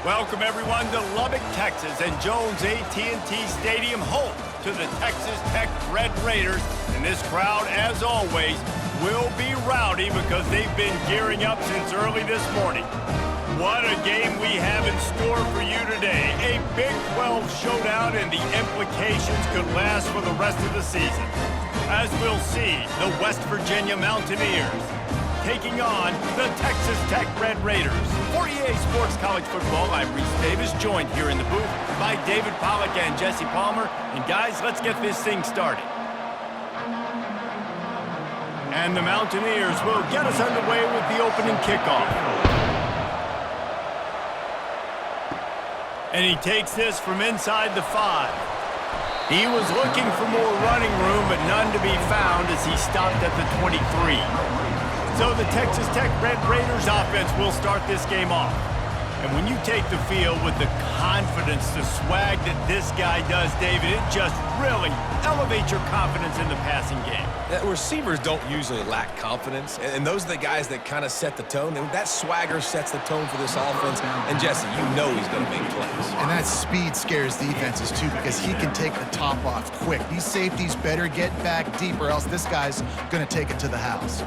Welcome everyone to Lubbock, Texas, and Jones AT&T Stadium, home to the Texas Tech Red Raiders. And this crowd, as always, will be rowdy because they've been gearing up since early this morning. What a game we have in store for you today. A Big 12 showdown, and the implications could last for the rest of the season. As we'll see, the West Virginia Mountaineers taking on the Texas Tech Red Raiders. For EA Sports College Football, I'm Reese Davis, joined here in the booth by David Pollack and Jesse Palmer. And guys, let's get this thing started. And the Mountaineers will get us underway with the opening kickoff. And he takes this from inside the 5. He was looking for more running room, but none to be found as he stopped at the 23. So the Texas Tech Red Raiders offense will start this game off. And when you take the field with the confidence, the swag that this guy does, David, it just really elevates your confidence in the passing game. Receivers don't usually lack confidence, and those are the guys that kind of set the tone. And that swagger sets the tone for this offense. And Jesse, you know he's going to make plays. And that speed scares defenses too, because he can take the top off quick. These safeties better get back deep, or else this guy's going to take it to the house.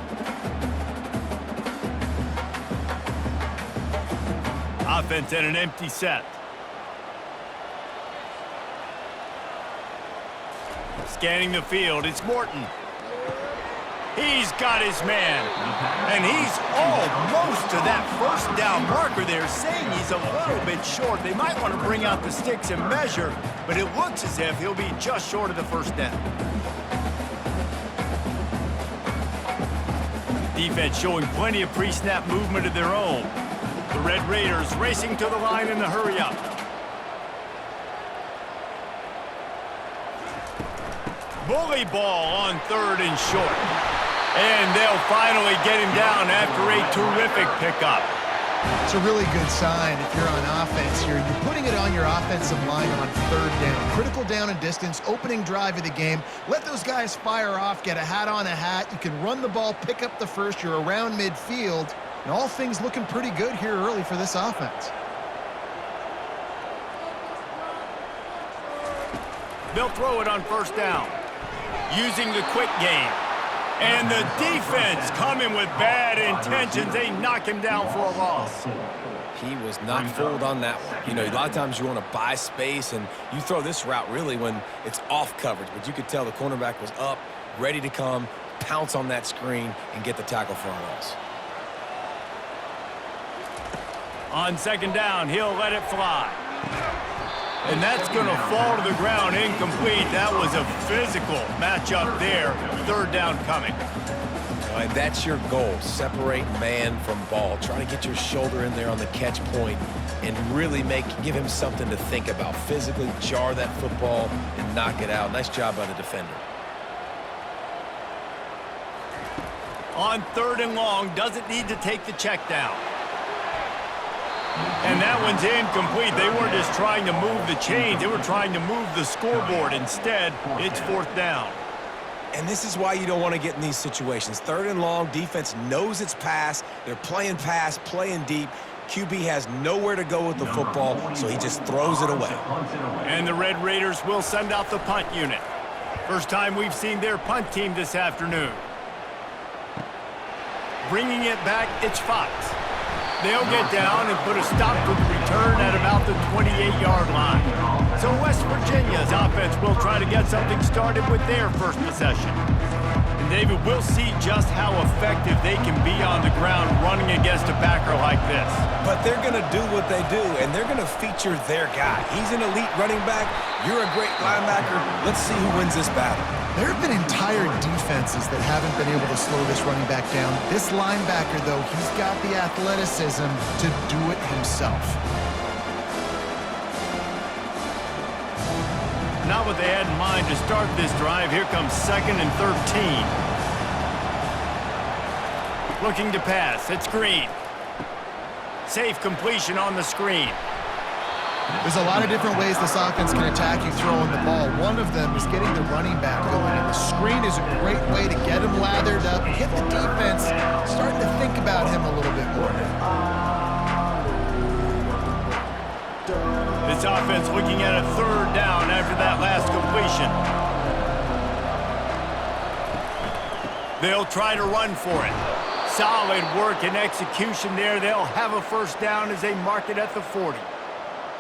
Offense and an empty set. Scanning the field, it's Morton. He's got his man. And he's almost to that first down marker there, saying he's a little bit short. They might want to bring out the sticks and measure, but it looks as if he'll be just short of the first down. Defense showing plenty of pre-snap movement of their own. The Red Raiders racing to the line in the hurry-up. Bully ball on 3rd and short. And they'll finally get him down after a terrific pickup. It's a really good sign if you're on offense here. You're putting it on your offensive line on 3rd down. Critical down and distance, opening drive of the game. Let those guys fire off, get a hat on a hat. You can run the ball, pick up the first. You're around midfield. And all things looking pretty good here early for this offense. They'll throw it on 1st down, using the quick game. And the defense coming with bad intentions. They knock him down for a loss. He was not fooled on that one. You know, a lot of times you want to buy space, and you throw this route really when it's off coverage. But you could tell the cornerback was up, ready to come, pounce on that screen, and get the tackle for a loss. On 2nd down, he'll let it fly. And that's going to fall to the ground incomplete. That was a physical matchup there. 3rd down coming. And that's your goal. Separate man from ball. Try to get your shoulder in there on the catch point and really give him something to think about. Physically jar that football and knock it out. Nice job by the defender. On 3rd and long, doesn't need to take the check down. And that one's incomplete. They weren't just trying to move the chains. They were trying to move the scoreboard. Instead, it's 4th down. And this is why you don't want to get in these situations. 3rd and long, defense knows it's pass. They're playing pass, playing deep. QB has nowhere to go with the football, so he just throws it away. And the Red Raiders will send out the punt unit. First time we've seen their punt team this afternoon. Bringing it back, it's Fox. They'll get down and put a stop to the return at about the 28-yard line. So West Virginia's offense will try to get something started with their first possession. And David, we'll see just how effective they can be on the ground running against a backer like this. But they're going to do what they do, and they're going to feature their guy. He's an elite running back. You're a great linebacker. Let's see who wins this battle. There have been entire defenses that haven't been able to slow this running back down. This linebacker, though, he's got the athleticism to do it himself. Not what they had in mind to start this drive. Here comes 2nd and 13. Looking to pass. It's Green. Safe completion on the screen. There's a lot of different ways this offense can attack you throwing the ball. One of them is getting the running back going, and the screen is a great way to get him lathered up and get the defense starting to think about him a little bit more now. This offense looking at a third down after that last completion. They'll try to run for it. Solid work and execution there. They'll have a first down as they mark it at the 40.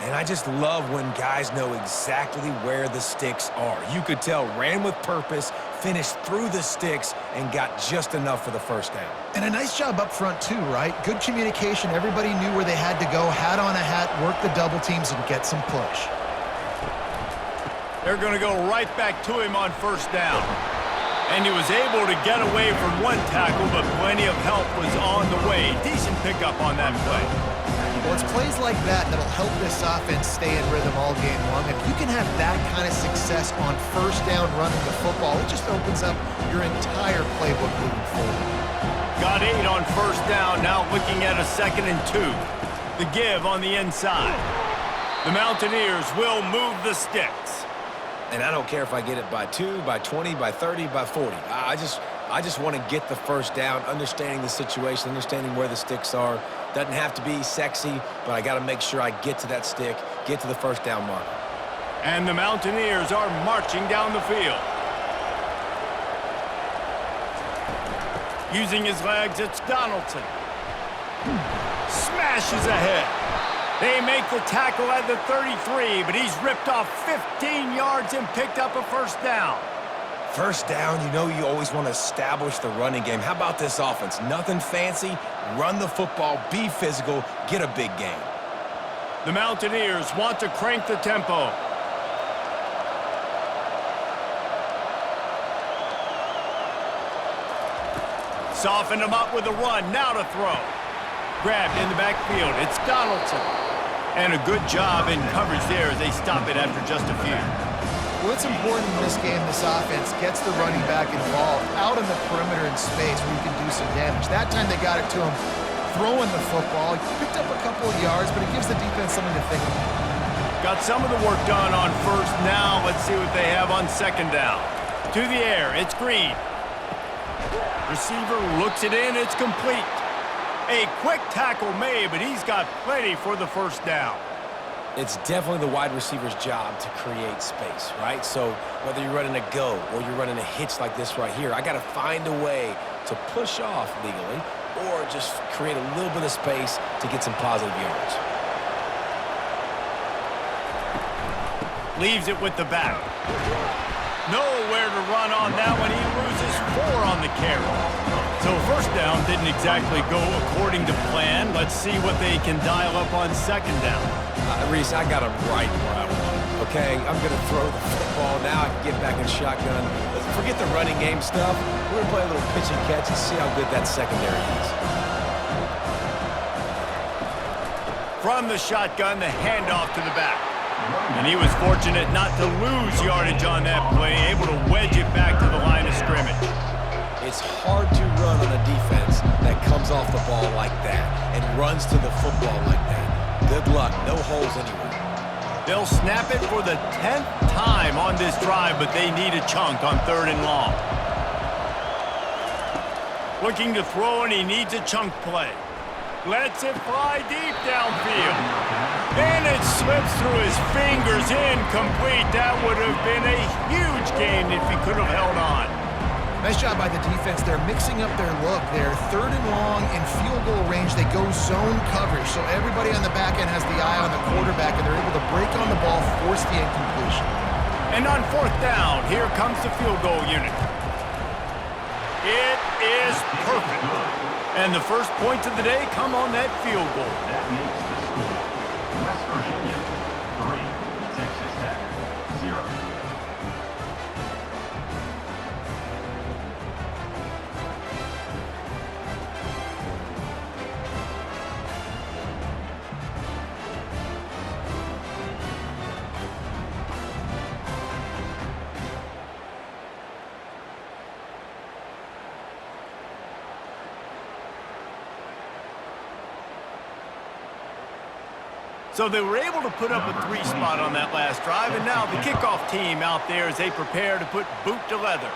And I just love when guys know exactly where the sticks are. You could tell ran with purpose, finished through the sticks, and got just enough for the first down. And a nice job up front too, right? Good communication. Everybody knew where they had to go. Hat on a hat, work the double teams, and get some push. They're going to go right back to him on first down. And he was able to get away from one tackle, but plenty of help was on the way. Decent pickup on that play. Well, it's plays like that that'll help this offense stay in rhythm all game long. If you can have that kind of success on first down running the football, it just opens up your entire playbook moving forward. Got 8 on first down, now looking at a 2nd and 2. The give on the inside. The Mountaineers will move the sticks. And I don't care if I get it by 2, by 20, by 30, by 40. I just want to get the first down, understanding the situation, understanding where the sticks are. Doesn't have to be sexy, but I got to make sure I get to that stick, get to the first down marker. And the Mountaineers are marching down the field. Using his legs, it's Donaldson. Smashes ahead. They make the tackle at the 33, but he's ripped off 15 yards and picked up a first down. First down, you know you always want to establish the running game. How about this offense? Nothing fancy. Run the football, be physical, get a big gain. The Mountaineers want to crank the tempo. Soften them up with a run, now to throw. Grabbed in the backfield, it's Donaldson. And a good job in coverage there as they stop it after just a few. Well, it's important in this game this offense gets the running back involved out in the perimeter in space where you can do some damage. That time they got it to him throwing the football. He picked up a couple of yards, but it gives the defense something to think about. Got some of the work done on first. Now let's see what they have on second down. To the air, it's Green. Receiver looks it in, it's complete. A quick tackle made, but he's got plenty for the first down. It's definitely the wide receiver's job to create space, right? So whether you're running a go or you're running a hitch like this right here, I got to find a way to push off legally or just create a little bit of space to get some positive yards. Leaves it with the back. Nowhere to run on that one. He loses 4 on the carry. So first down didn't exactly go according to plan. Let's see what they can dial up on second down. Reese, I got him right where I want him, okay? I'm going to throw the football. Now I can get back in shotgun. Let's forget the running game stuff. We're going to play a little pitch and catch and see how good that secondary is. From the shotgun, the handoff to the back. And he was fortunate not to lose yardage on that play, able to wedge it back to the line of scrimmage. It's hard to run on a defense that comes off the ball like that and runs to the football like that. Good luck. No holes anywhere. They'll snap it for the 10th time on this drive, but they need a chunk on 3rd and long. Looking to throw, and he needs a chunk play. Lets it fly deep downfield. And it slips through his fingers, incomplete. That would have been a huge gain if he could have held on. Nice job by the defense. They're mixing up their look. They're 3rd and long in field goal range. They go zone coverage, so everybody on the back end has the eye on the quarterback, and they're able to break on the ball, force the incompletion. And on 4th down, here comes the field goal unit. It is perfect. And the first points of the day come on that field goal. That makes the score West Virginia 3, Texas Tech 0. So they were able to put up a 3 spot on that last drive, and now the kickoff team out there as they prepare to put boot to leather.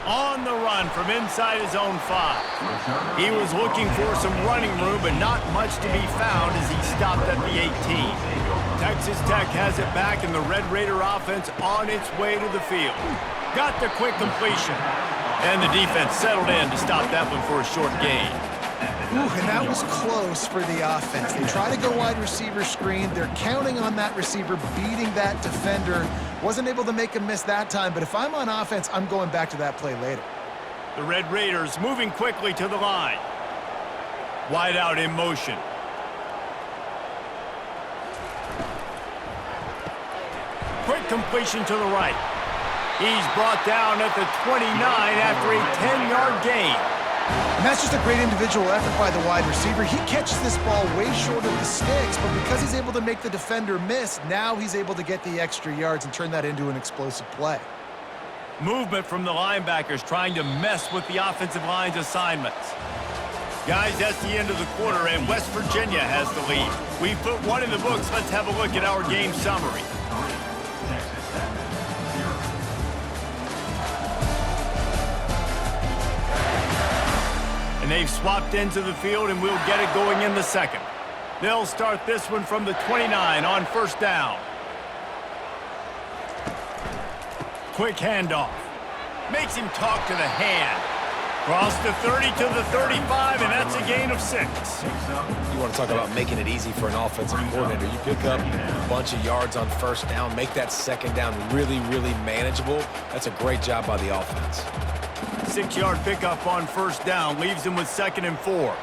On the run from inside his own 5. He was looking for some running room, but not much to be found as he stopped at the 18. Texas Tech has it back, and the Red Raider offense on its way to the field. Got the quick completion. And the defense settled in to stop that one for a short gain. Ooh, and that was close for the offense. They try to go wide receiver screen. They're counting on that receiver beating that defender. Wasn't able to make him miss that time, but if I'm on offense, I'm going back to that play later. The Red Raiders moving quickly to the line. Wide out in motion. Quick completion to the right. He's brought down at the 29 after a 10-yard gain. And that's just a great individual effort by the wide receiver. He catches this ball way short of the sticks, but because he's able to make the defender miss, now he's able to get the extra yards and turn that into an explosive play. Movement from the linebackers trying to mess with the offensive line's assignments. Guys, that's the end of the quarter, and West Virginia has the lead. We've put one in the books. Let's have a look at our game summary. And they've swapped into the field, and we'll get it going in the second. They'll start this one from the 29 on first down. Quick handoff. Makes him talk to the hand. Cross the 30 to the 35, and that's a gain of 6. You want to talk about making it easy for an offensive coordinator. You pick up a bunch of yards on first down, make that second down really, really manageable. That's a great job by the offense. 6-yard pickup on first down leaves him with 2nd and 4.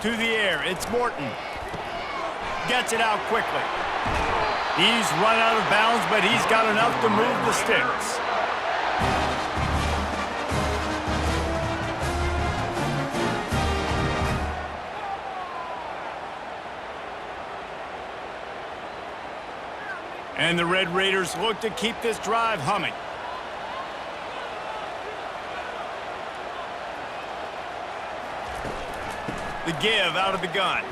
To the air, it's Morton. Gets it out quickly. He's run out of bounds, but he's got enough to move the sticks. And the Red Raiders look to keep this drive humming. The give out of the gun.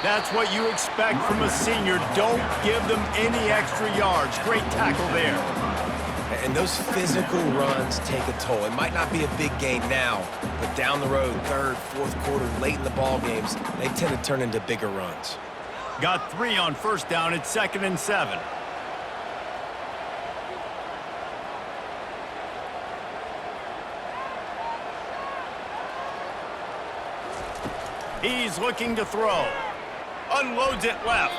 That's what you expect from a senior. Don't give them any extra yards. Great tackle there. And those physical runs take a toll. It might not be a big gain now, but down the road, third, fourth quarter, late in the ball games, they tend to turn into bigger runs. Got 3 on first down. It's 2nd and 7. He's looking to throw. Unloads it left.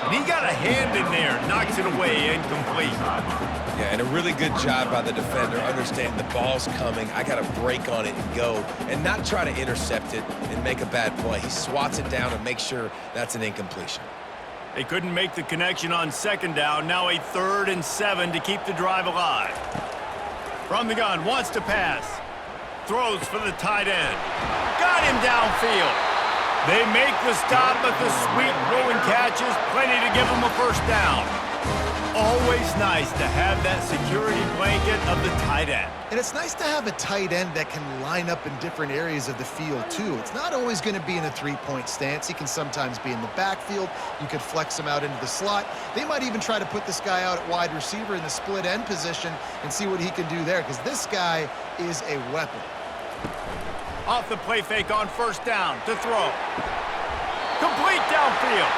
And he got a hand in there. Knocks it away, incomplete. Yeah, and a really good job by the defender understanding the ball's coming. I got to break on it and go and not try to intercept it and make a bad play. He swats it down and makes sure that's an incompletion. They couldn't make the connection on 2nd down. Now a 3rd and 7 to keep the drive alive. From the gun, wants to pass. Throws for the tight end. Got him downfield. They make the stop, but the sweet throwing catch is plenty to give them a first down. Always nice to have that security blanket of the tight end. And it's nice to have a tight end that can line up in different areas of the field, too. It's not always going to be in a three-point stance. He can sometimes be in the backfield. You could flex him out into the slot. They might even try to put this guy out at wide receiver in the split end position and see what he can do there, because this guy is a weapon. Off the play fake on first down to throw. Complete downfield.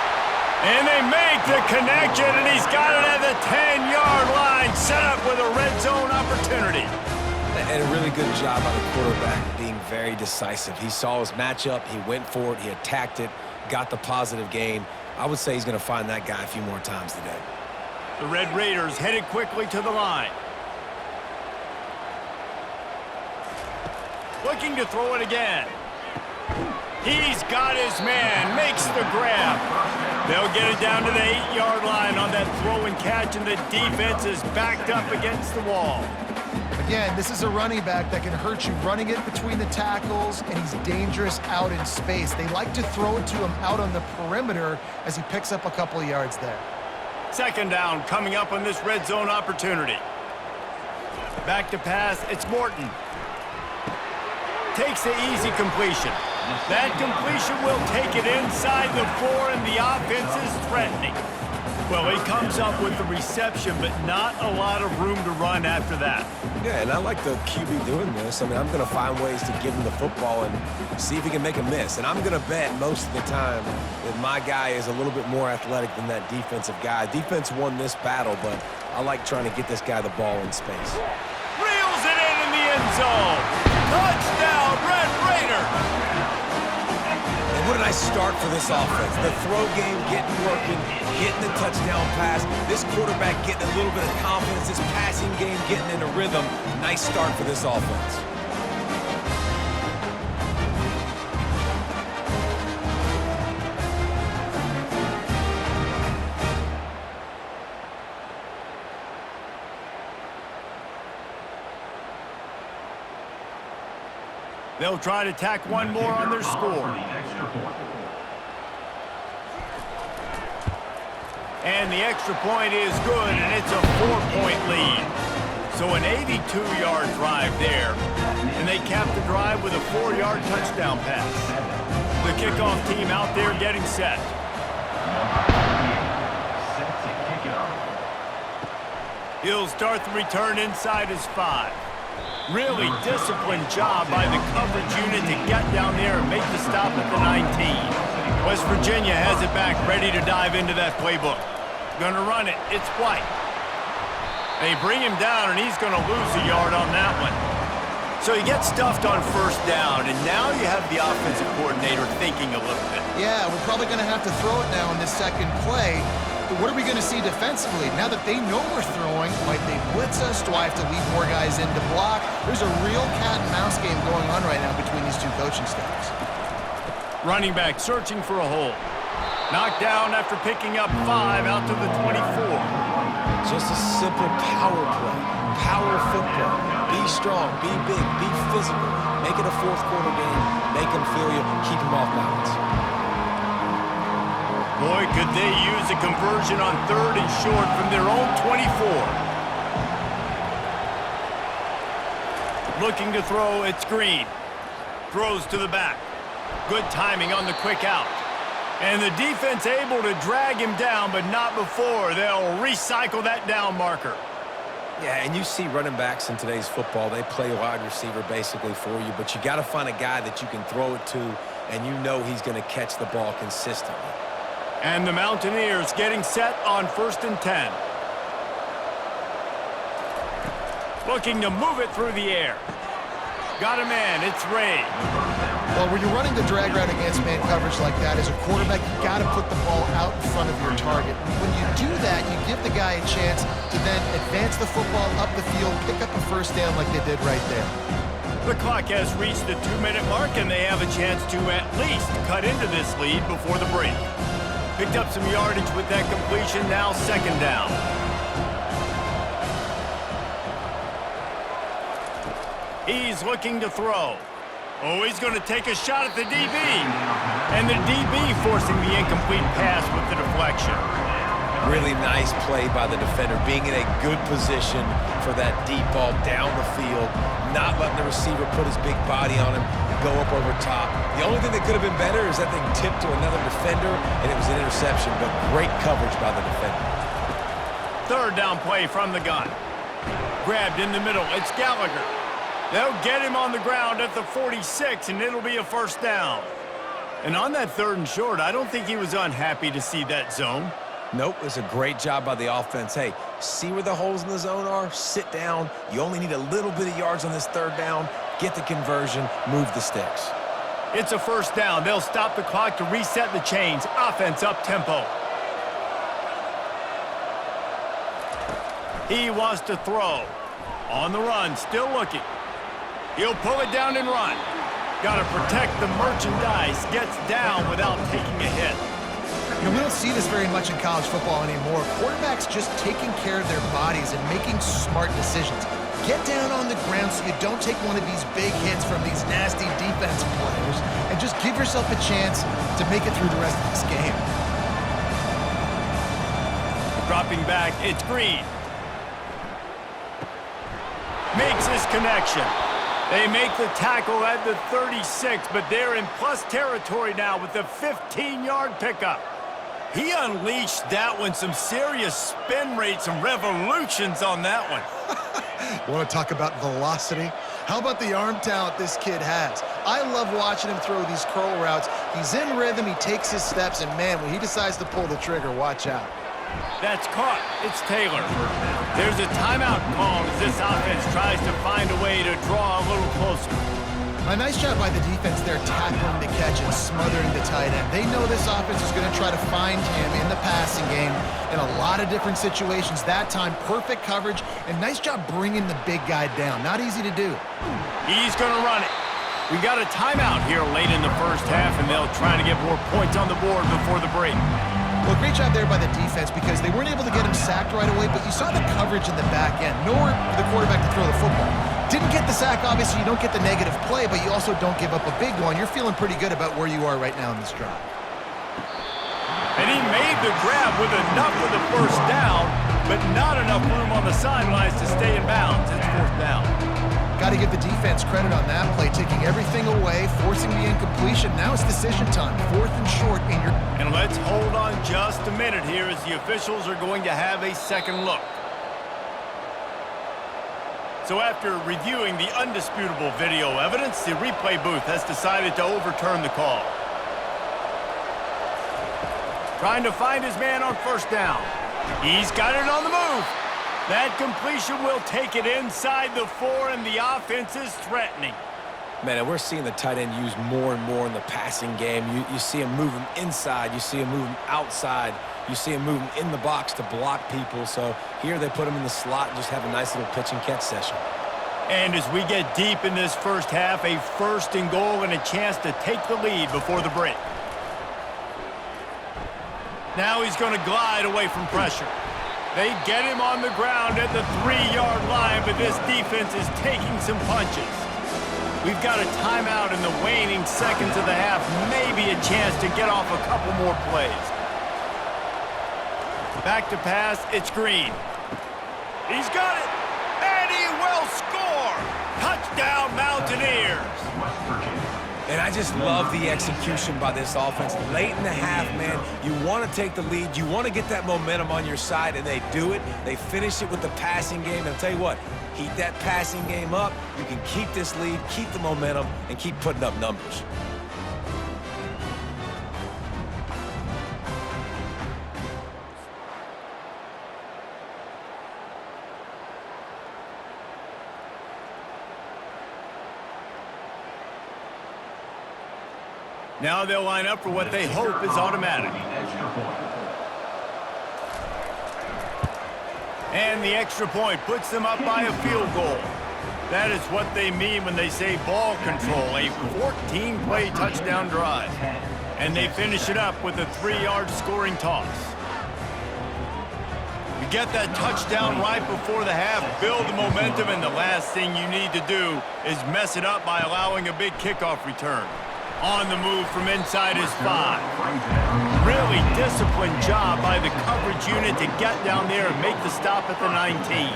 And they make the connection, and he's got it at the 10-yard line, set up with a red zone opportunity. And a really good job by the quarterback being very decisive. He saw his matchup, he went for it, he attacked it, got the positive gain. I would say he's going to find that guy a few more times today. The Red Raiders headed quickly to the line. Looking to throw it again. He's got his man, makes the grab. They'll get it down to the 8-yard line on that throw and catch, and the defense is backed up against the wall. Again, this is a running back that can hurt you running it between the tackles, and he's dangerous out in space. They like to throw it to him out on the perimeter as he picks up a couple of yards there. 2nd down coming up on this red zone opportunity. Back to pass, it's Morton. Takes the easy completion. That completion will take it inside the 4, and the offense is threatening. Well, he comes up with the reception, but not a lot of room to run after that. Yeah, and I like the QB doing this. I mean, I'm going to find ways to give him the football and see if he can make a miss. And I'm going to bet most of the time that my guy is a little bit more athletic than that defensive guy. Defense won this battle, but I like trying to get this guy the ball in space. Reels it in the end zone. Touchdown, Red Raiders. What a nice start for this offense. The throw game getting working, getting the touchdown pass. This quarterback getting a little bit of confidence. This passing game getting in a rhythm. Nice start for this offense. They'll try to tack one more on their score. And the extra point is good, and it's a 4-point lead. So an 82-yard drive there, and they cap the drive with a 4-yard touchdown pass. The kickoff team out there getting set. He'll start the return inside his 5. Really disciplined job by the coverage unit to get down there and make the stop at the 19. West Virginia has it back, ready to dive into that playbook. Gonna run it. It's White. They bring him down, and he's gonna lose a yard on that one. So he gets stuffed on first down, and now you have the offensive coordinator thinking a little bit. Yeah, we're probably going to have to throw it now in this second play. But what are we going to see defensively? Now that they know we're throwing, might they blitz us? Do I have to lead more guys in to block? There's a real cat and mouse game going on right now between these two coaching staffs. Running back searching for a hole. Knocked down after picking up 5 out to the 24. Just a simple power play. Power football. Be strong, be big, be physical. Make it a fourth quarter game. Make them feel you. Keep them off balance. Boy, could they use a conversion on 3rd and short from their own 24. Looking to throw, it's Green. Throws to the back. Good timing on the quick out. And the defense able to drag him down, but not before. They'll recycle that down marker. Yeah, and you see running backs in today's football, they play wide receiver basically for you, but you got to find a guy that you can throw it to, and you know he's going to catch the ball consistently. And the Mountaineers getting set on 1st and 10. Looking to move it through the air. Got a man, it's Ray. Well, when you're running the drag route against man coverage like that, as a quarterback, you got to put the ball out in front of your target. When you do that, you give the guy a chance to then advance the football up the field, pick up a first down like they did right there. The clock has reached the 2-minute mark, and they have a chance to at least cut into this lead before the break. Picked up some yardage with that completion, now 2nd down. He's looking to throw. Oh, he's going to take a shot at the DB. And the DB forcing the incomplete pass with the deflection. Really nice play by the defender, being in a good position for that deep ball down the field, not letting the receiver put his big body on him, go up over top. The only thing that could have been better is that thing tipped to another defender, and it was an interception, but great coverage by the defender. 3rd down play from the gun. Grabbed in the middle. It's Gallagher. They'll get him on the ground at the 46, and it'll be a 1st down. And on that 3rd and short, I don't think he was unhappy to see that zone. Nope, it's a great job by the offense. Hey, see where the holes in the zone are? Sit down. You only need a little bit of yards on this 3rd down. Get the conversion. Move the sticks. It's a 1st down. They'll stop the clock to reset the chains. Offense up-tempo. He wants to throw. On the run, still looking. He'll pull it down and run. Got to protect the merchandise. Gets down without taking a hit. You know, we don't see this very much in college football anymore. Quarterbacks just taking care of their bodies and making smart decisions. Get down on the ground so you don't take one of these big hits from these nasty defensive players, and just give yourself a chance to make it through the rest of this game. Dropping back, it's Green. Makes his connection. They make the tackle at the 36, but they're in plus territory now with the 15-yard pickup. He unleashed that one, some serious spin rates, some revolutions on that one. Want to talk about velocity? How about the arm talent this kid has? I love watching him throw these curl routes. He's in rhythm, he takes his steps, and man, when he decides to pull the trigger, watch out. That's caught. It's Taylor. There's a timeout called as this offense tries to find a way to draw a little closer. A nice job by the defense there tackling the catch and smothering the tight end. They know this offense is going to try to find him in the passing game in a lot of different situations. That time, perfect coverage, and nice job bringing the big guy down. Not easy to do. He's going to run it. We got a timeout here late in the first half, and they'll try to get more points on the board before the break. Well, great job there by the defense because they weren't able to get him sacked right away, but you saw the coverage in the back end. Nowhere for the quarterback to throw the football. Didn't get the sack, obviously. You don't get the negative play, but you also don't give up a big one. You're feeling pretty good about where you are right now in this drive. And he made the grab with enough for the first down, but not enough room on the sidelines to stay in bounds. It's fourth down. Got to give the defense credit on that play, taking everything away, forcing the incompletion. Now it's decision time, 4th and short in your... And let's hold on just a minute here as the officials are going to have a second look. So after reviewing the undisputable video evidence, the replay booth has decided to overturn the call. Trying to find his man on first down. He's got it on the move. That completion will take it inside the 4, and the offense is threatening. Man, and we're seeing the tight end used more and more in the passing game. You see him moving inside. You see him moving outside. You see him moving in the box to block people. So here they put him in the slot and just have a nice little pitch and catch session. And as we get deep in this first half, a 1st and goal and a chance to take the lead before the break. Now he's going to glide away from pressure. They get him on the ground at the 3-yard line, but this defense is taking some punches. We've got a timeout in the waning seconds of the half, maybe a chance to get off a couple more plays. Back to pass, it's Green. He's got it, and he will score! Touchdown, Mountaineers! West Virginia. And I just love the execution by this offense. Late in the half, man, you want to take the lead. You want to get that momentum on your side, and they do it. They finish it with the passing game. And I'll tell you what, heat that passing game up. You can keep this lead, keep the momentum, and keep putting up numbers. Now they'll line up for what they hope is automatic. Extra point. And the extra point puts them up by a field goal. That is what they mean when they say ball control, a 14-play touchdown drive. And they finish it up with a 3-yard scoring toss. You get that touchdown right before the half, build the momentum, and the last thing you need to do is mess it up by allowing a big kickoff return. On the move from inside his 5. Really disciplined job by the coverage unit to get down there and make the stop at the 19.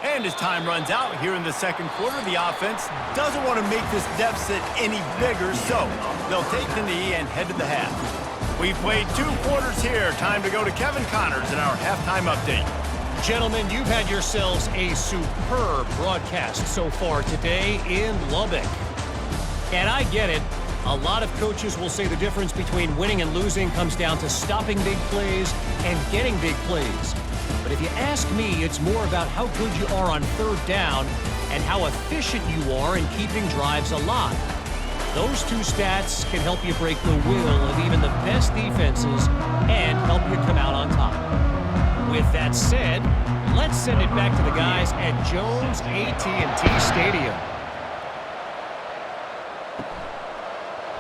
And as time runs out here in the second quarter, the offense doesn't want to make this deficit any bigger, so they'll take the knee and head to the half. We've played 2 quarters here. Time to go to Kevin Connors in our halftime update. Gentlemen, you've had yourselves a superb broadcast so far today in Lubbock. And I get it. A lot of coaches will say the difference between winning and losing comes down to stopping big plays and getting big plays. But if you ask me, it's more about how good you are on 3rd down and how efficient you are in keeping drives alive. Those 2 stats can help you break the will of even the best defenses and help you come out on top. With that said, let's send it back to the guys at Jones AT&T Stadium.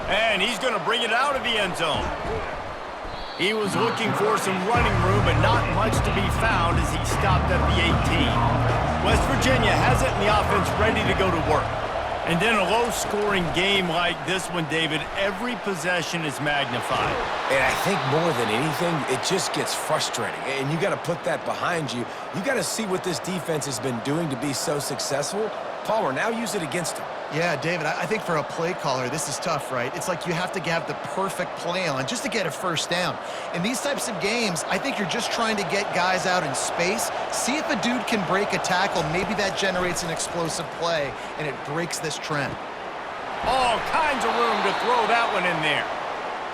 And he's going to bring it out of the end zone. He was looking for some running room, but not much to be found as he stopped at the 18. West Virginia has it and the offense ready to go to work. And then a low-scoring game like this one, David, every possession is magnified. And I think more than anything, it just gets frustrating. And you got to put that behind you. You got to see what this defense has been doing to be so successful. Palmer, now use it against them. Yeah, David, I think for a play caller, this is tough, right? It's like you have to have the perfect play on just to get a first down. In these types of games, I think you're just trying to get guys out in space, see if a dude can break a tackle. Maybe that generates an explosive play, and it breaks this trend. All kinds of room to throw that one in there.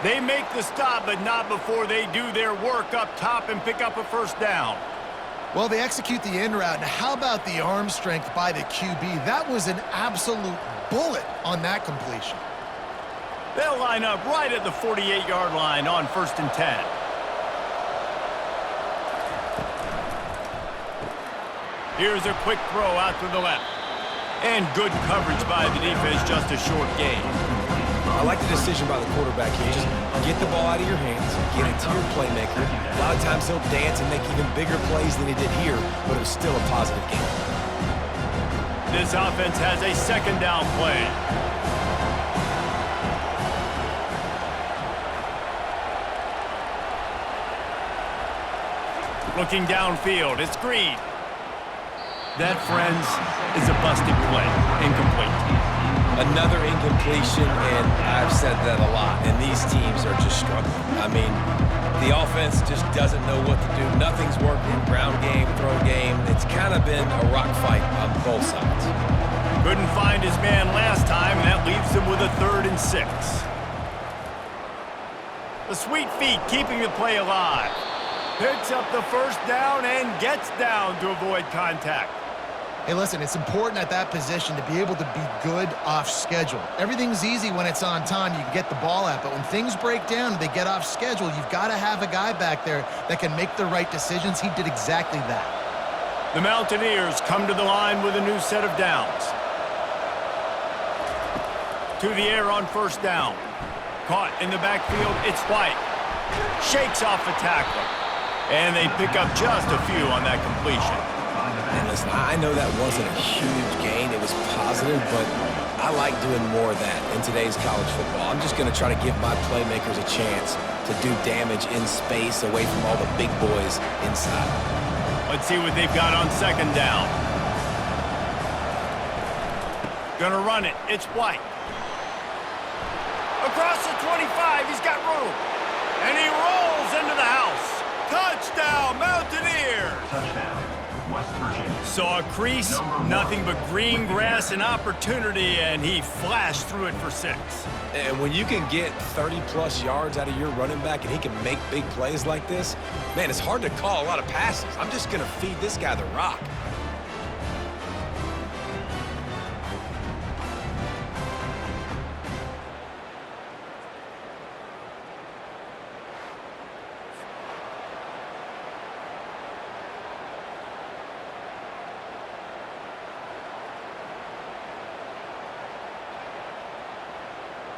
They make the stop, but not before they do their work up top and pick up a first down. Well, they execute the in route. Now, how about the arm strength by the QB? That was an absolute bullet on that completion. They'll line up right at the 48-yard line on 1st and 10. Here's a quick throw out to the left. And good coverage by the defense, just a short gain. I like the decision by the quarterback here. Just get the ball out of your hands, get it to your playmaker. A lot of times he'll dance and make even bigger plays than he did here, but it was still a positive game. This offense has a second down play. Looking downfield, it's Green. That, friends, is a busted play. Incomplete. Another incompletion, and I've said that a lot, and these teams are just struggling. I mean, the offense just doesn't know what to do. Nothing's working. Ground game, throw game. It's kind of been a rock fight on both sides. Couldn't find his man last time, and that leaves him with a 3rd and 6. The sweet feet keeping the play alive. Picks up the first down and gets down to avoid contact. Hey, listen, it's important at that position to be able to be good off schedule. Everything's easy when it's on time. You can get the ball out, but when things break down and they get off schedule, you've got to have a guy back there that can make the right decisions. He did exactly that. The Mountaineers come to the line with a new set of downs. To the air on 1st down. Caught in the backfield, it's White. Shakes off the tackler. And they pick up just a few on that completion. And listen, I know that wasn't a huge gain. It was positive, but I like doing more of that in today's college football. I'm just going to try to give my playmakers a chance to do damage in space away from all the big boys inside. Let's see what they've got on 2nd down. Gonna run it. It's White. Across the 25, he's got room. And he rolls into the house. Touchdown, Mountaineers! Touchdown, West Virginia. Saw a crease, nothing but green grass and opportunity, and he flashed through it for 6. And when you can get 30-plus yards out of your running back and he can make big plays like this, man, it's hard to call a lot of passes. I'm just going to feed this guy the rock.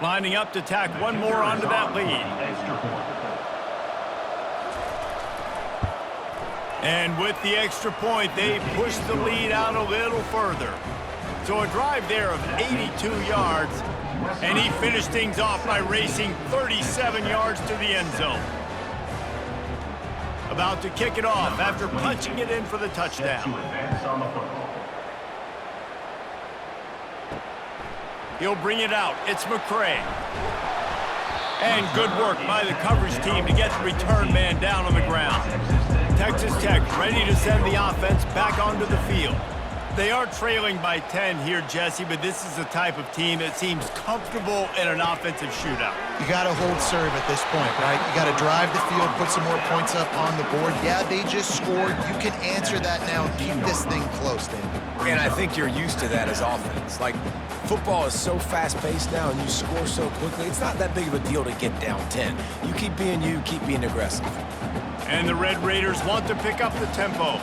Lining up to tack one more onto that lead. Extra point. And with the extra point, they push the lead out a little further. So a drive there of 82 yards, and he finished things off by racing 37 yards to the end zone. About to kick it off after punching it in for the touchdown. To advance on the football. He'll bring it out. It's McCray. And good work by the coverage team to get the return man down on the ground. Texas Tech ready to send the offense back onto the field. They are trailing by 10 here, Jesse, but this is the type of team that seems comfortable in an offensive shootout. You got to hold serve at this point, right? You got to drive the field, put some more points up on the board. Yeah, they just scored. You can answer that now and keep this thing close, David. And I think you're used to that as offense. Like, football is so fast-paced now and you score so quickly, it's not that big of a deal to get down 10. You, keep being aggressive. And the Red Raiders want to pick up the tempo.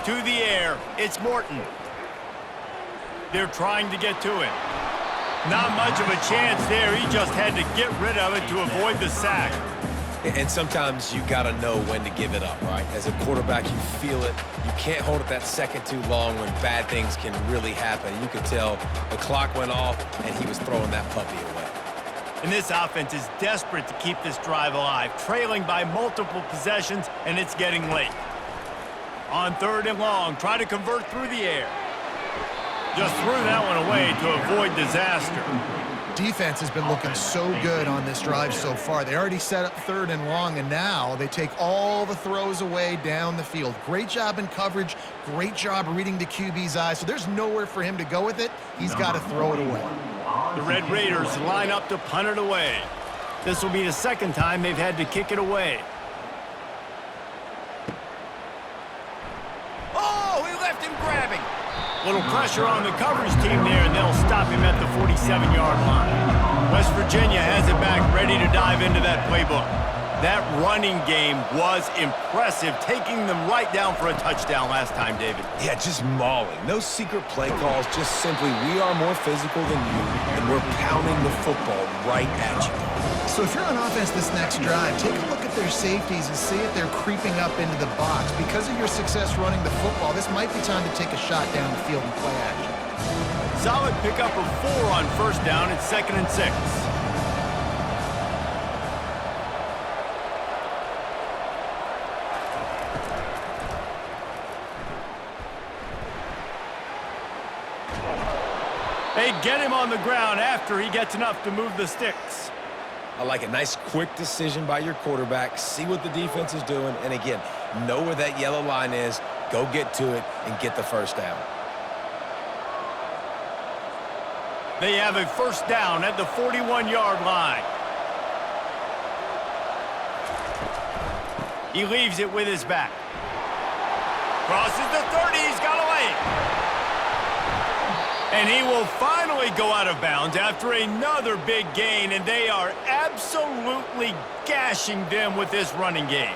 To the air, it's Morton. They're trying to get to it. Not much of a chance there. He just had to get rid of it to avoid the sack. And sometimes you got to know when to give it up, right? As a quarterback, you feel it. You can't hold it that second too long when bad things can really happen. You could tell the clock went off, and he was throwing that puppy away. And this offense is desperate to keep this drive alive, trailing by multiple possessions, and it's getting late. On 3rd and long, try to convert through the air. Just threw that one away to avoid disaster. Defense has been looking so good on this drive so far. They already set up 3rd and long, and now they take all the throws away down the field. Great job in coverage, great job reading the QB's eyes. So there's nowhere for him to go with it. He's got to throw it away. The Red Raiders line up to punt it away. This will be the 2nd time they've had to kick it away. Oh, he left him grabbing. Little pressure on the coverage team there, and they'll stop him at the 47-yard line. West Virginia has it back, ready to dive into that playbook. That running game was impressive, taking them right down for a touchdown last time, David. Yeah, just mauling. No secret play calls, just simply we are more physical than you, and we're pounding the football right at you. So if you're on offense this next drive, take a look at their safeties and see if they're creeping up into the box. Because of your success running the football, this might be time to take a shot down the field and play action. Solid pickup of 4 on 1st down. It's 2nd and 6. They get him on the ground after he gets enough to move the sticks. I like a nice, quick decision by your quarterback. See what the defense is doing. And again, know where that yellow line is. Go get to it and get the 1st down. They have a 1st down at the 41-yard line. He leaves it with his back. Crosses the 30. He's got away. And he will finally go out of bounds after another big gain, and they are absolutely gashing them with this running game.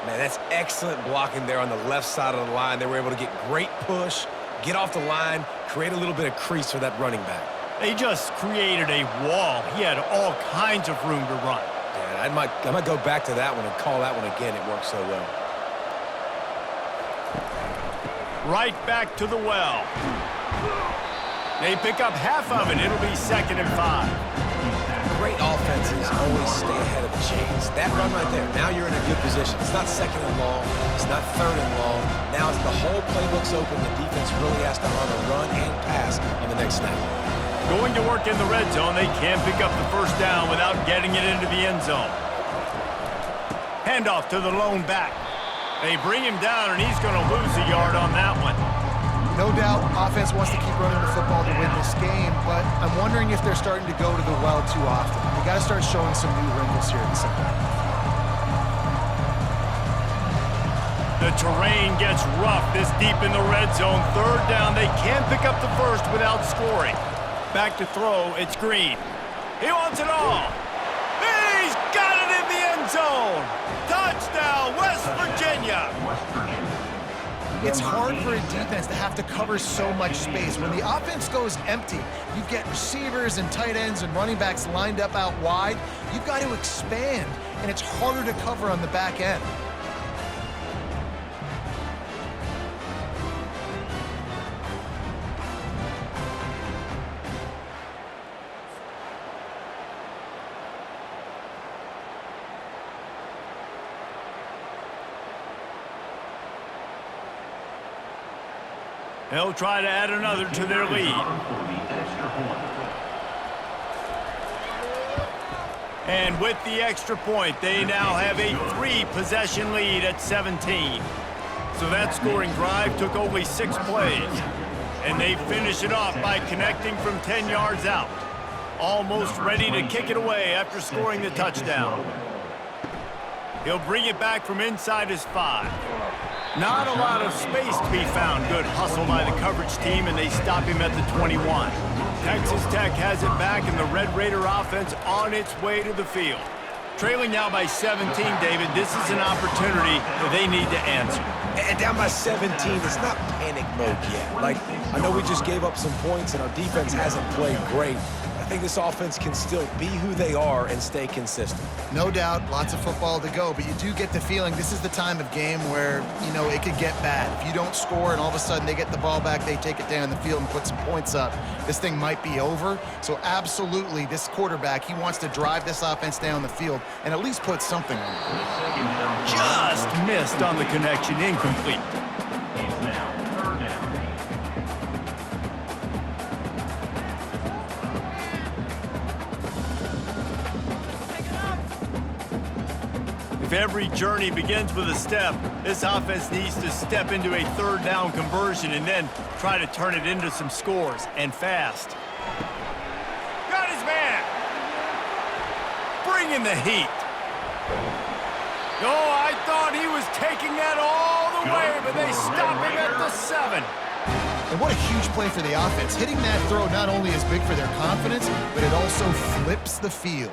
Man, that's excellent blocking there on the left side of the line. They were able to get great push, get off the line, create a little bit of crease for that running back. They just created a wall. He had all kinds of room to run. Yeah, I might go back to that one and call that one again. It worked so well. Right back to the well. They pick up half of it. It'll be 2nd and 5. Great offenses always stay ahead of the chains. That run right there, now you're in a good position. It's not 2nd and long. It's not 3rd and long. Now it's the whole playbook's open. The defense really has to honor run and pass on the next snap. Going to work in the red zone. They can't pick up the 1st down without getting it into the end zone. Handoff to the lone back. They bring him down, and he's going to lose a yard on that one. No doubt, offense wants to keep running the football to win this game, but I'm wondering if they're starting to go to the well too often. They got to start showing some new wrinkles here in the 2nd half. The terrain gets rough this deep in the red zone. 3rd down. They can't pick up the 1st without scoring. Back to throw. It's Green. He wants it all. He's got it in the end zone. Touchdown, West Virginia. It's hard for a defense to have to cover so much space. When the offense goes empty, you get receivers and tight ends and running backs lined up out wide. You've got to expand, and it's harder to cover on the back end. They'll try to add another to their lead. And with the extra point, they now have a 3-possession lead at 17. So that scoring drive took only 6 plays. And they finish it off by connecting from 10 yards out. Almost ready to kick it away after scoring the touchdown. He'll bring it back from inside his 5. Not a lot of space to be found. Good hustle by the coverage team, and they stop him at the 21. Texas Tech has it back, and the Red Raider offense on its way to the field. Trailing now by 17, David, this is an opportunity that they need to answer. And down by 17, it's not panic mode yet. Like, I know we just gave up some points, and our defense hasn't played great. I think this offense can still be who they are and stay consistent. No doubt, lots of football to go, but you do get the feeling this is the time of game where, you know, it could get bad. If you don't score and all of a sudden they get the ball back, they take it down the field and put some points up, this thing might be over. So absolutely, this quarterback, he wants to drive this offense down the field and at least put something on it. Just missed on the connection, incomplete. It's now third down. If every journey begins with a step, this offense needs to step into a third down conversion and then try to turn it into some scores, and fast. Got his man! Bring in the heat. Oh, I thought he was taking that all the way, but they stop him at the 7. And what a huge play for the offense. Hitting that throw not only is big for their confidence, but it also flips the field.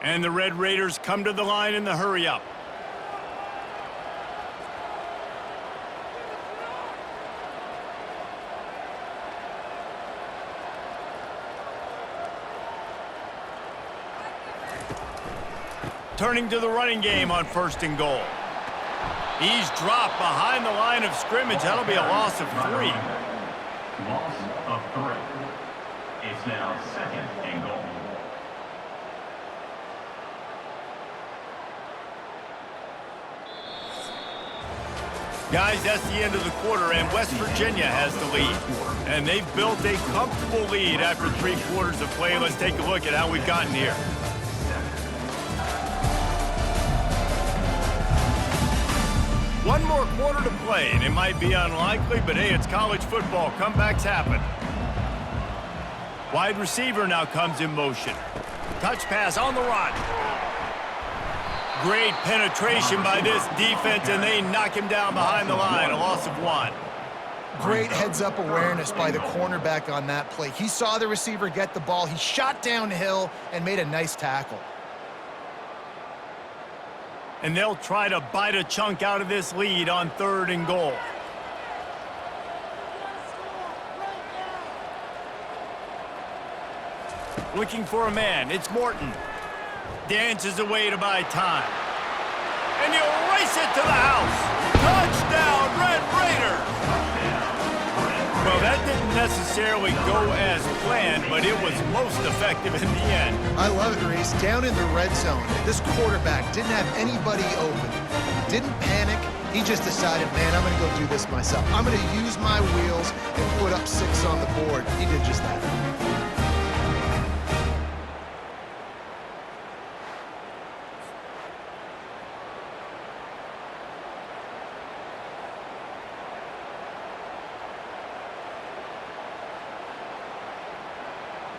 And the Red Raiders come to the line in the hurry-up. Turning to the running game on 1st and goal. He's dropped behind the line of scrimmage. That'll be a loss of 3. Loss of 3. It's now 2nd and goal. Guys, that's the end of the quarter, and West Virginia has the lead. And they've built a comfortable lead after 3 quarters of play. Let's take a look at how we've gotten here. One more quarter to play, and it might be unlikely, but hey, it's college football. Comebacks happen. Wide receiver now comes in motion. Touch pass on the run. Great penetration by this defense, and they knock him down behind the line. A loss of 1. Great heads-up awareness by the cornerback on that play. He saw the receiver get the ball. He shot downhill and made a nice tackle. And they'll try to bite a chunk out of this lead on 3rd and goal. Looking for a man. It's Morton. Dances away to buy time. And he'll race it to the house. Touchdown, Red Raiders! Well, that didn't necessarily go as planned, but it was most effective in the end. I love it, Reese. Down in the red zone, this quarterback didn't have anybody open. He didn't panic. He just decided, man, I'm going to go do this myself. I'm going to use my wheels and put up 6 on the board. He did just that.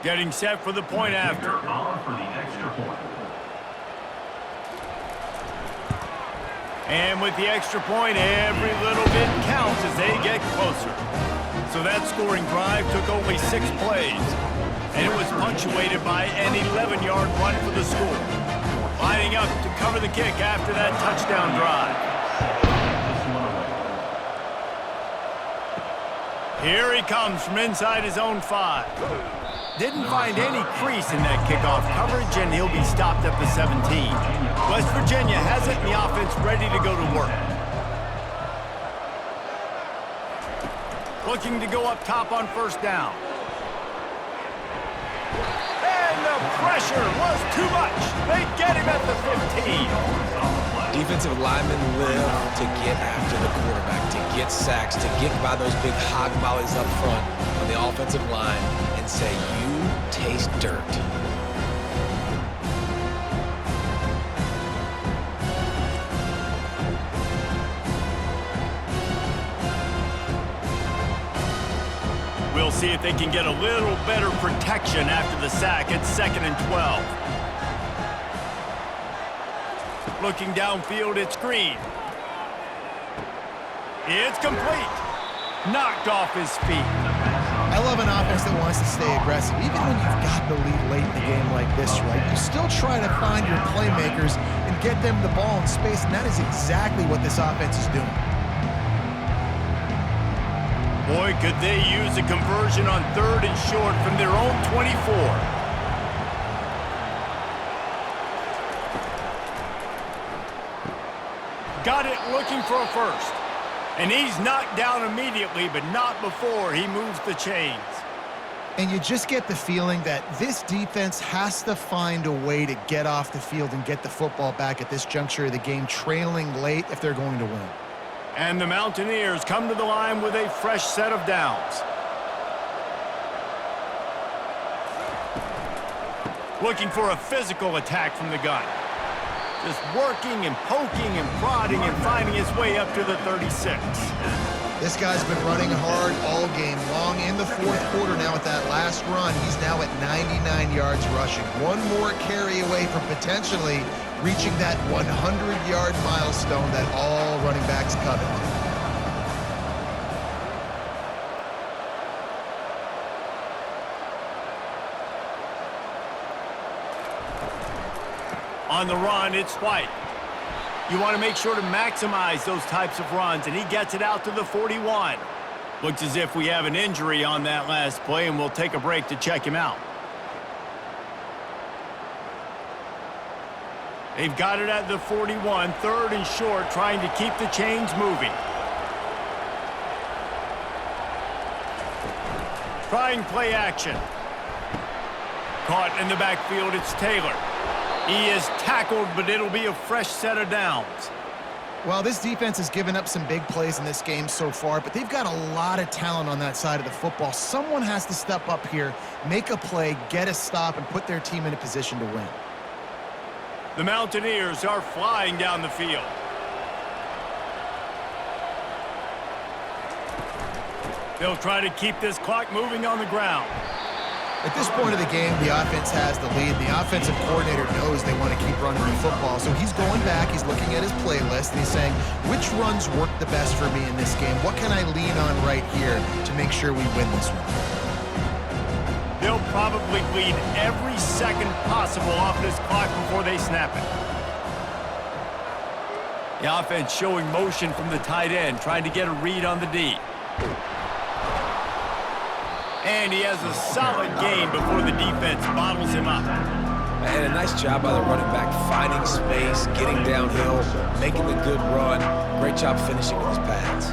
Getting set for the point after. On for the extra point. And with the extra point, every little bit counts as they get closer. So that scoring drive took only 6 plays. And it was punctuated by an 11-yard run for the school. Lining up to cover the kick after that touchdown drive. Here he comes from inside his own 5. Didn't find any crease in that kickoff coverage, and he'll be stopped at the 17. West Virginia has it, and the offense ready to go to work. Looking to go up top on 1st down. And the pressure was too much. They get him at the 15. Defensive linemen live to get after the quarterback, to get sacks, to get by those big hog mollies up front on the offensive line and say, you taste dirt. We'll see if they can get a little better protection after the sack. It's 2nd and 12. Looking downfield, it's Green. It's complete. Knocked off his feet. I love an offense that wants to stay aggressive. Even when you've got the lead late in the game like this, right, you still try to find your playmakers and get them the ball in space, and that is exactly what this offense is doing. Boy, could they use a conversion on 3rd and short from their own 24. Got it looking for a first. And he's knocked down immediately, but not before he moves the chains. And you just get the feeling that this defense has to find a way to get off the field and get the football back at this juncture of the game, trailing late if they're going to win. And the Mountaineers come to the line with a fresh set of downs. Looking for a physical attack from the gun. Just working and poking and prodding and finding his way up to the 36. This guy's been running hard all game long. In the 4th quarter now with that last run, he's now at 99 yards rushing. One more carry away from potentially reaching that 100-yard milestone that all running backs covet. On the run, it's White. You want to make sure to maximize those types of runs, and he gets it out to the 41. Looks as if we have an injury on that last play, and we'll take a break to check him out. They've got it at the 41, 3rd and short, trying to keep the chains moving. Trying play action. Caught in the backfield, it's Taylor. He is tackled, but it'll be a fresh set of downs. Well, this defense has given up some big plays in this game so far, but they've got a lot of talent on that side of the football. Someone has to step up here, make a play, get a stop, and put their team in a position to win. The Mountaineers are flying down the field. They'll try to keep this clock moving on the ground. At this point of the game, the offense has the lead. The offensive coordinator knows they want to keep running the football, so he's going back, he's looking at his playlist, and he's saying, which runs work the best for me in this game? What can I lean on right here to make sure we win this one? They'll probably bleed every second possible off this clock before they snap it. The offense showing motion from the tight end, trying to get a read on the D. And he has a solid gain before the defense bottles him up. And a nice job by the running back, finding space, getting downhill, making the good run. Great job finishing with his pads.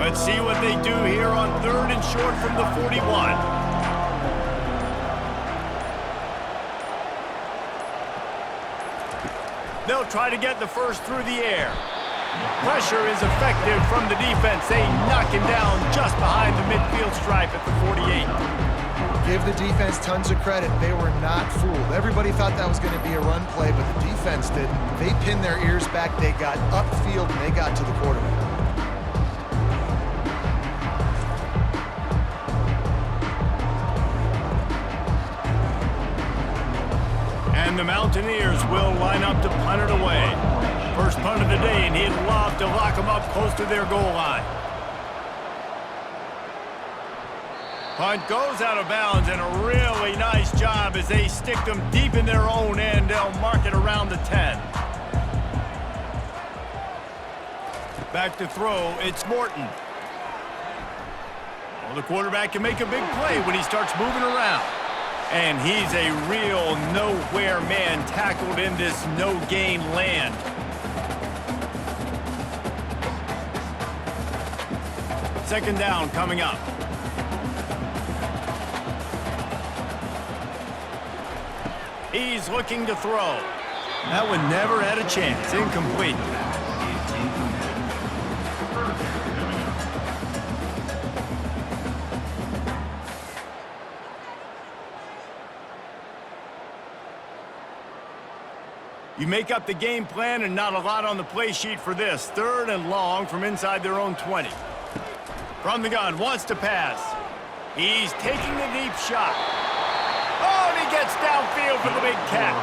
Let's see what they do here on 3rd and short from the 41. They'll try to get the first through the air. Pressure is effective from the defense. They knock him down just behind the midfield stripe at the 48. Give the defense tons of credit. They were not fooled. Everybody thought that was going to be a run play, but the defense didn't. They pinned their ears back. They got upfield, and they got to the quarterback. And the Mountaineers will line up to punt it away. First punt of the day, and he'd love to lock them up close to their goal line. Punt goes out of bounds, and a really nice job as they stick them deep in their own end. They'll mark it around the 10. Back to throw, it's Morton. Well, the quarterback can make a big play when he starts moving around. And he's a real nowhere man tackled in this no-gain land. Second down coming up. He's looking to throw. That one never had a chance. Incomplete. You make up the game plan and not a lot on the play sheet for this. 3rd and long from inside their own 20. From the gun, wants to pass. He's taking the deep shot. Oh, and he gets downfield for the big catch.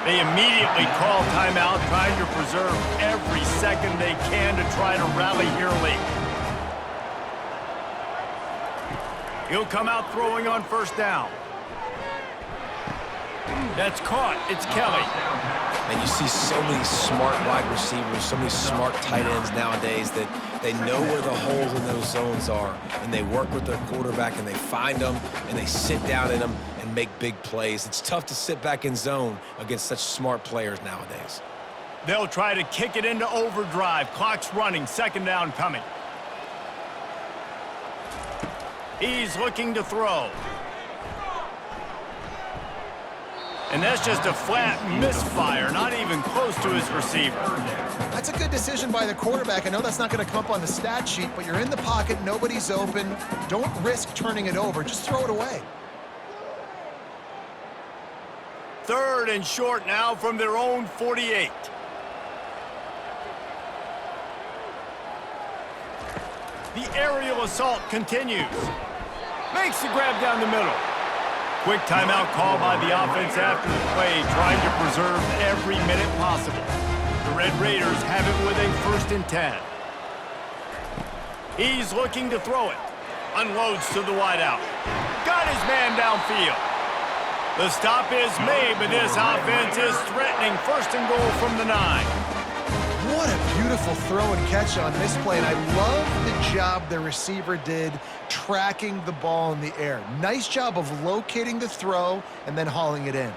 They immediately call timeout, trying to preserve every second they can to try to rally here late. He'll come out throwing on first down. That's caught. It's Kelly. And you see so many smart wide receivers, so many smart tight ends nowadays that they know where the holes in those zones are, and they work with their quarterback, and they find them, and they sit down in them and make big plays. It's tough to sit back in zone against such smart players nowadays. They'll try to kick it into overdrive. Clock's running. Second down coming. He's looking to throw. And that's just a flat misfire, not even close to his receiver. That's a good decision by the quarterback. I know that's not going to come up on the stat sheet, but you're in the pocket, nobody's open. Don't risk turning it over. Just throw it away. Third and short now from their own 48. The aerial assault continues. Makes the grab down the middle. Quick timeout call by the offense after the play, trying to preserve every minute possible. The Red Raiders have it with a 1st and 10. He's looking to throw it. Unloads to the wideout. Got his man downfield. The stop is made, but this offense is threatening 1st and goal from the 9. What a beautiful throw and catch on this play, and I love the job the receiver did tracking the ball in the air. Nice job of locating the throw and then hauling it in.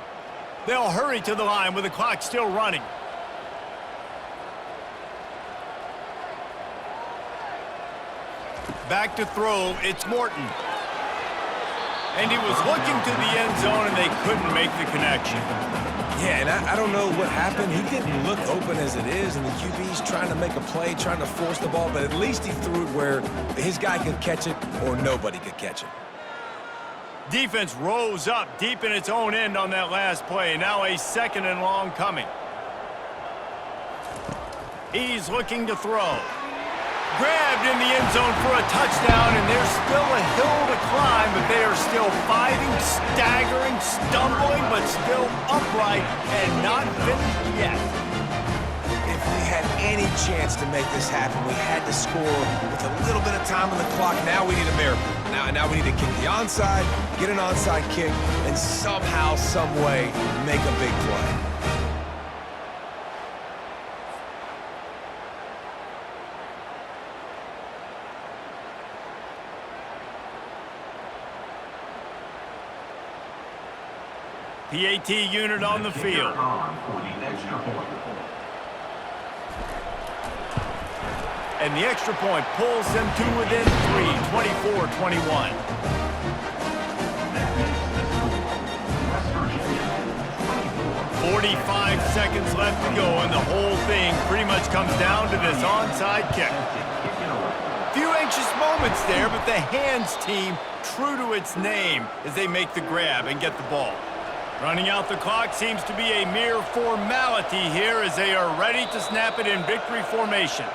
They'll hurry to the line with the clock still running. Back to throw, it's Morton. And he was looking to the end zone, and they couldn't make the connection. Yeah, and I don't know what happened. He didn't look open as it is, and the QB's trying to make a play, trying to force the ball, but at least he threw it where his guy could catch it or nobody could catch it. Defense rose up deep in its own end on that last play. Now a 2nd and long coming. He's looking to throw. Grabbed in the end zone for a touchdown, and there's still a hill to climb, but they are still fighting, staggering, stumbling, but still upright and not finished yet. If we had any chance to make this happen, we had to score with a little bit of time on the clock. Now we need a miracle. Now we need to kick the onside, get an onside kick, and somehow, some way, make a big play. PAT unit on the field. And the extra point pulls them to within 3, 24-21. 45 seconds left to go, and the whole thing pretty much comes down to this onside kick. Few anxious moments there, but the hands team true to its name as they make the grab and get the ball. Running out the clock seems to be a mere formality here as they are ready to snap it in victory formation.